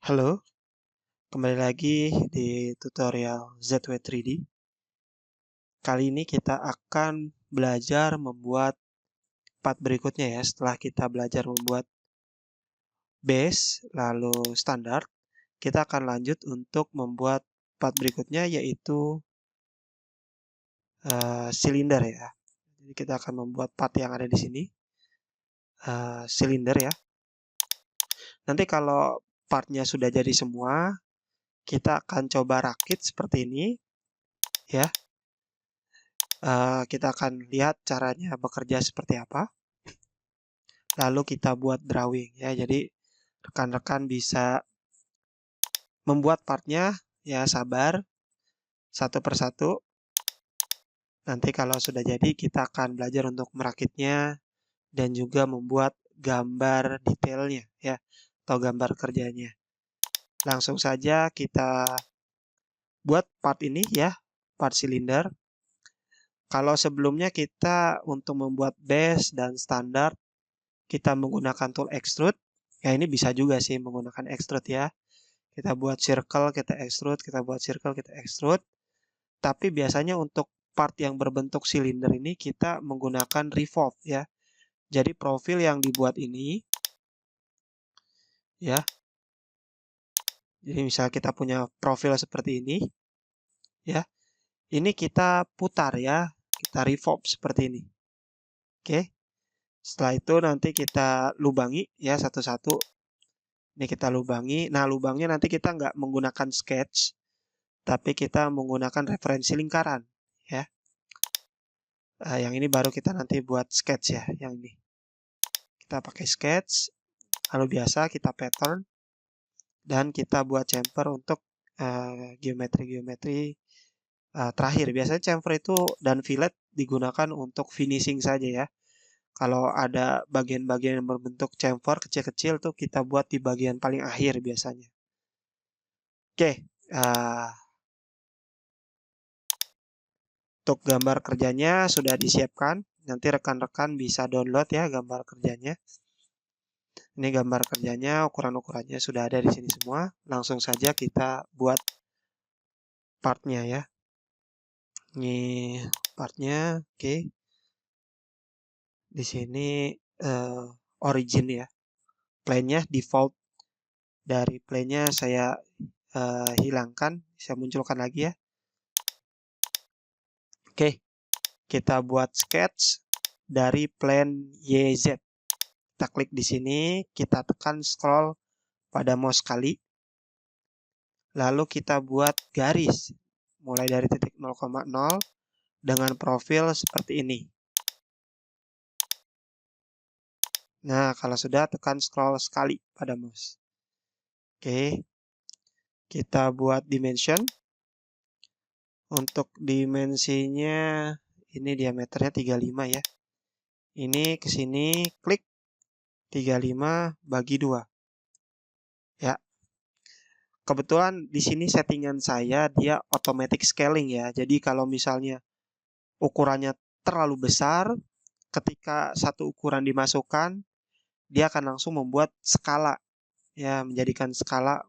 Halo, kembali lagi di tutorial ZW3D. Kali ini kita akan belajar membuat part berikutnya ya. Setelah kita belajar membuat base, lalu standar, kita akan lanjut untuk membuat part berikutnya yaitu silinder ya. Jadi kita akan membuat part yang ada di sini, silinder ya. Nanti kalau partnya sudah jadi semua, kita akan coba rakit seperti ini ya. Kita akan lihat caranya bekerja seperti apa. Lalu kita buat drawing ya. Jadi rekan-rekan bisa membuat partnya ya, sabar satu persatu. Nanti kalau sudah jadi kita akan belajar untuk merakitnya dan juga membuat gambar detailnya ya, atau gambar kerjanya. Langsung saja kita buat part ini ya, part silinder. Kalau sebelumnya kita untuk membuat base dan standar kita menggunakan tool extrude. Ya ini bisa juga sih menggunakan extrude ya. Kita buat circle, kita extrude, kita buat circle, kita extrude. Tapi biasanya untuk part yang berbentuk silinder ini kita menggunakan revolve ya. Jadi profil yang dibuat ini ya. Jadi misal kita punya profil seperti ini ya. Ini kita putar ya. Kita revolve seperti ini. Oke. Setelah itu nanti kita lubangi ya satu-satu. Ini kita lubangi. Nah, lubangnya nanti kita nggak menggunakan sketch, tapi kita menggunakan referensi lingkaran ya. Yang ini baru kita nanti buat sketch ya, yang ini. Kita pakai sketch, lalu biasa kita pattern, dan kita buat chamfer untuk geometri-geometri terakhir. Biasanya chamfer itu dan fillet digunakan untuk finishing saja ya. Kalau ada bagian-bagian yang berbentuk chamfer kecil-kecil tuh kita buat di bagian paling akhir biasanya. Oke, untuk gambar kerjanya sudah disiapkan. Nanti rekan-rekan bisa download ya gambar kerjanya. Ini gambar kerjanya, ukuran-ukurannya sudah ada di sini semua. Langsung saja kita buat partnya ya. Ini partnya, oke. Di sini origin ya. Plane-nya default dari plane-nya saya hilangkan, saya munculkan lagi ya. Oke, kita buat sketch dari plane YZ. Kita klik di sini, kita tekan scroll pada mouse kali. Lalu kita buat garis mulai dari titik 0,0 dengan profil seperti ini. Nah, kalau sudah tekan scroll sekali pada mouse. Oke. Kita buat dimension. Untuk dimensinya ini diameternya 35 ya. Ini ke sini klik 35 bagi 2. Ya. Kebetulan di sini settingan saya dia automatic scaling ya. Jadi kalau misalnya ukurannya terlalu besar, ketika satu ukuran dimasukkan, dia akan langsung membuat skala ya, menjadikan skala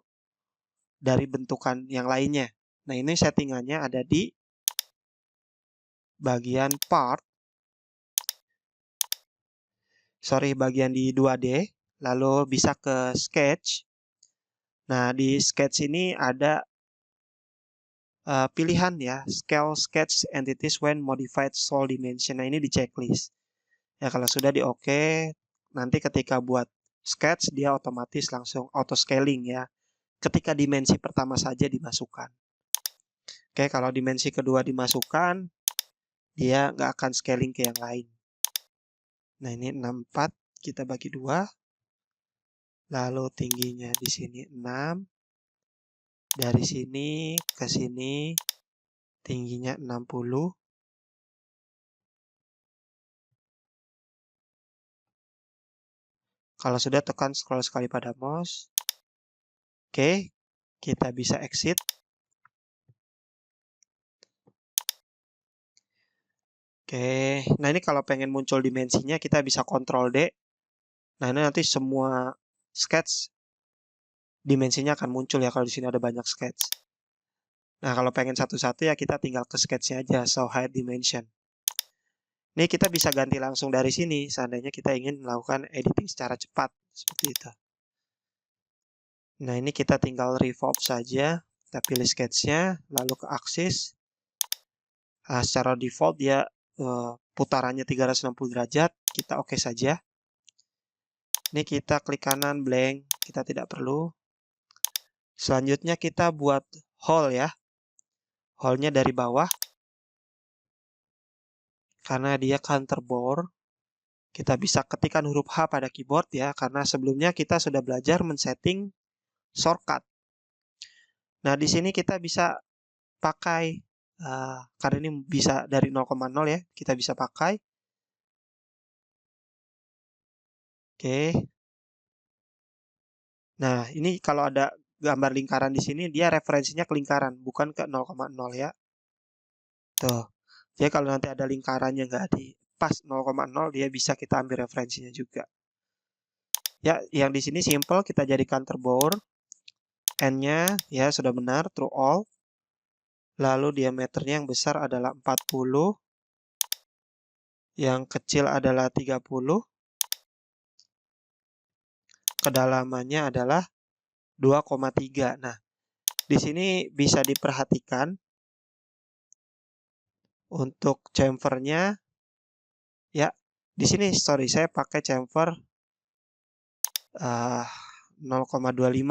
dari bentukan yang lainnya. Nah, ini settingannya ada di bagian part. Bagian di 2D, lalu bisa ke sketch. Nah, di sketch ini ada pilihan ya, scale sketch entities when modified solve dimension. Nah, ini di checklist. Ya, kalau sudah di oke, nanti ketika buat sketch dia otomatis langsung auto scaling ya. Ketika dimensi pertama saja dimasukkan. Oke, kalau dimensi kedua dimasukkan, dia nggak akan scaling ke yang lain. Nah, ini 64 kita bagi 2. Lalu tingginya di sini 6. Dari sini ke sini tingginya 60. Kalau sudah tekan scroll sekali pada mouse. Oke, kita bisa exit. Oke, nah ini kalau pengen muncul dimensinya kita bisa Ctrl D. Nah ini nanti semua sketch dimensinya akan muncul ya kalau di sini ada banyak sketch. Nah, kalau pengen satu-satu ya kita tinggal ke sketchnya aja, show hide dimension. Ini kita bisa ganti langsung dari sini, seandainya kita ingin melakukan editing secara cepat, seperti itu. Nah, ini kita tinggal revolve saja, kita pilih sketchnya, lalu ke axis. Nah, secara default dia putarannya 360 derajat, kita oke saja. Ini kita klik kanan blank, kita tidak perlu. Selanjutnya kita buat hole ya. Hole-nya dari bawah. Karena dia counterbore, kita bisa ketikkan huruf H pada keyboard ya, karena sebelumnya kita sudah belajar men-setting shortcut. Nah, di sini kita bisa pakai, karena ini bisa dari 0,0 ya, kita bisa pakai. Oke. Nah, ini kalau ada gambar lingkaran di sini, dia referensinya ke lingkaran, bukan ke 0,0 ya. Tuh. Jadi kalau nanti ada lingkarannya nggak di pas 0,0, dia bisa kita ambil referensinya juga. Ya, yang di sini simple, kita jadikan counterbore. N-nya ya sudah benar, true all. Lalu diameternya yang besar adalah 40. Yang kecil adalah 30. Kedalamannya adalah 2,3. Nah, di sini bisa diperhatikan untuk chamfernya ya. Di sini sorry saya pakai chamfer 0,25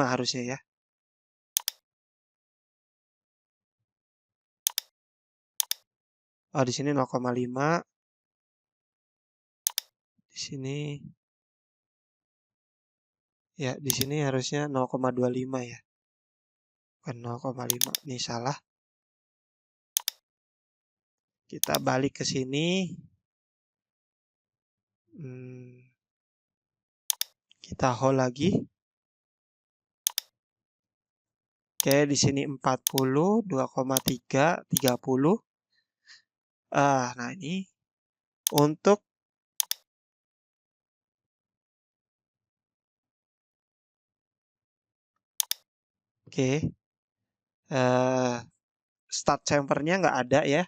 harusnya ya. Oh, di sini 0,5. Di sini ya, di sini harusnya 0,25 ya. Bukan 0,5. Ini salah. Kita balik ke sini. Kita hold lagi. Oke, di sini 40, 2,3, 30. Nah ini untuk start chamfernya nggak ada ya.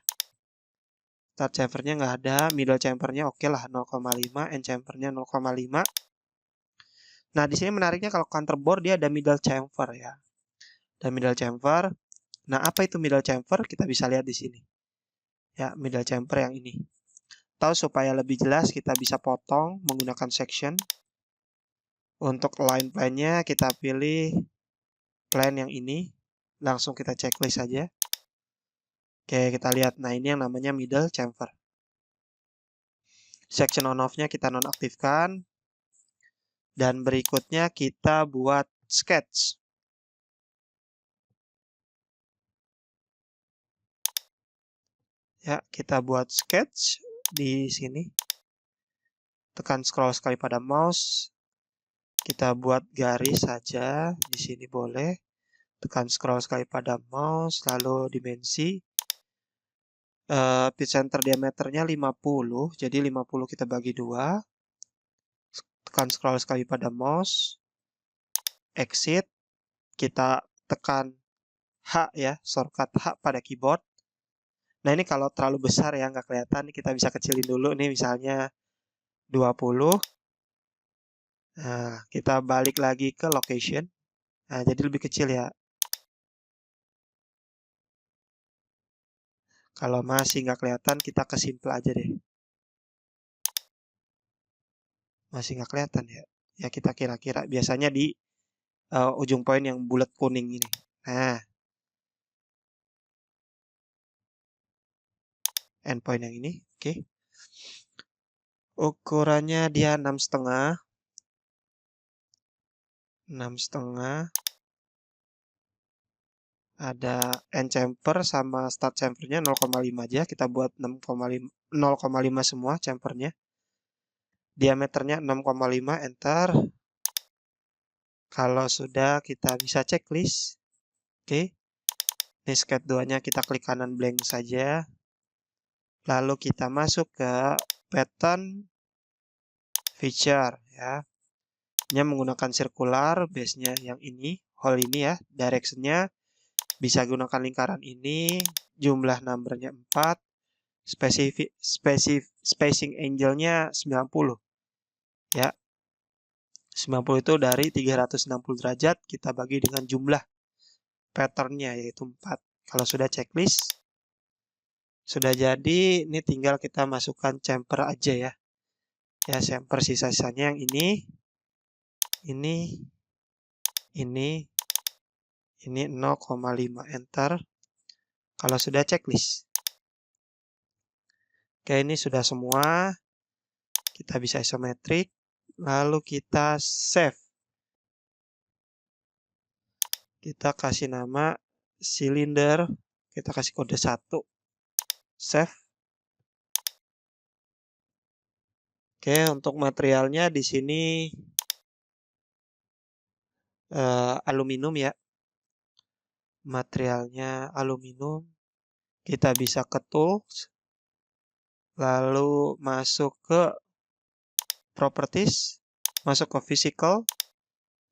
Start chamfernya nggak ada, middle chamfernya oke lah 0,5, end chamfernya 0,5. Nah, di sini menariknya kalau counterbore dia ada middle chamfer ya. Dan middle chamfer. Nah, apa itu middle chamfer? Kita bisa lihat di sini. Ya, middle chamfer yang ini. Tahu supaya lebih jelas kita bisa potong menggunakan section. Untuk line plane-nya kita pilih plane yang ini. Langsung kita checklist saja. Oke, kita lihat. Nah, ini yang namanya middle chamfer. Section on off-nya kita nonaktifkan. Dan berikutnya kita buat sketch. Ya, kita buat sketch di sini. Tekan scroll sekali pada mouse. Kita buat garis saja. Di sini boleh. Tekan scroll sekali pada mouse. Lalu dimensi. Pitch center diameternya 50. Jadi 50 kita bagi 2. Tekan scroll sekali pada mouse. Exit. Kita tekan H ya. Shortcut H pada keyboard. Nah, ini kalau terlalu besar ya, nggak kelihatan. Kita bisa kecilin dulu nih, misalnya 20. Nah, kita balik lagi ke location. Nah, jadi lebih kecil ya. Kalau masih nggak kelihatan, kita ke simple aja deh. Masih nggak kelihatan ya. Ya, kita kira-kira. Biasanya di ujung poin yang bulat kuning ini. Nah, endpoint yang ini. Oke. Ukurannya dia 6,5. 6,5. Ada end chamfer sama start chamfernya 0,5 aja. Kita buat 0,5 semua chamfernya. Diameternya 6,5, enter. Kalau sudah, kita bisa checklist. Oke. Ini sketch 2-nya kita klik kanan blank saja. Lalu kita masuk ke pattern feature ya. Shape-nya menggunakan circular, base-nya yang ini, hole ini ya. Direction-nya bisa gunakan lingkaran ini, jumlah number-nya 4, spacing angle-nya 90 ya. 90 itu dari 360 derajat kita bagi dengan jumlah pattern-nya yaitu 4. Kalau sudah checklist sudah jadi, ini tinggal kita masukkan chamfer aja ya. Ya, chamfer sisa-sisanya yang ini, ini 0,5 enter. Kalau sudah checklist. Oke, ini sudah semua. Kita bisa isometrik. Lalu kita save. Kita kasih nama silinder. Kita kasih kode 1. Save. Oke, untuk materialnya di sini aluminium ya. Materialnya aluminium. Kita bisa ke tools. Lalu masuk ke properties. Masuk ke physical.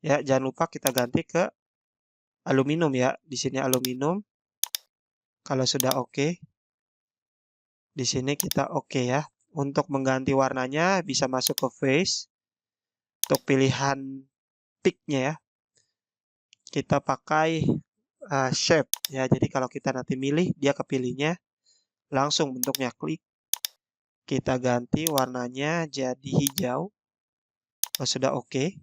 Ya, jangan lupa kita ganti ke aluminium ya. Di sini aluminium. Kalau sudah oke. Di sini kita oke ya. Untuk mengganti warnanya bisa masuk ke face. Untuk pilihan pick-nya ya. Kita pakai shape ya. Jadi kalau kita nanti milih, dia kepilihnya langsung bentuknya klik. Kita ganti warnanya jadi hijau. Kalau sudah oke.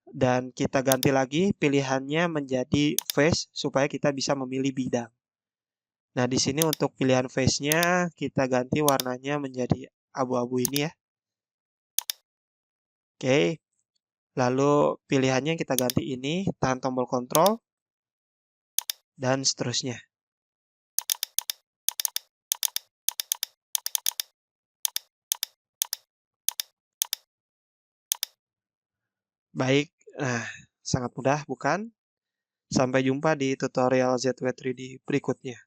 Dan kita ganti lagi pilihannya menjadi face supaya kita bisa memilih bidang. Nah, di sini untuk pilihan face-nya kita ganti warnanya menjadi abu-abu ini ya. Oke. Lalu pilihannya kita ganti ini, tahan tombol kontrol dan seterusnya. Baik, nah sangat mudah bukan? Sampai jumpa di tutorial ZW3D berikutnya.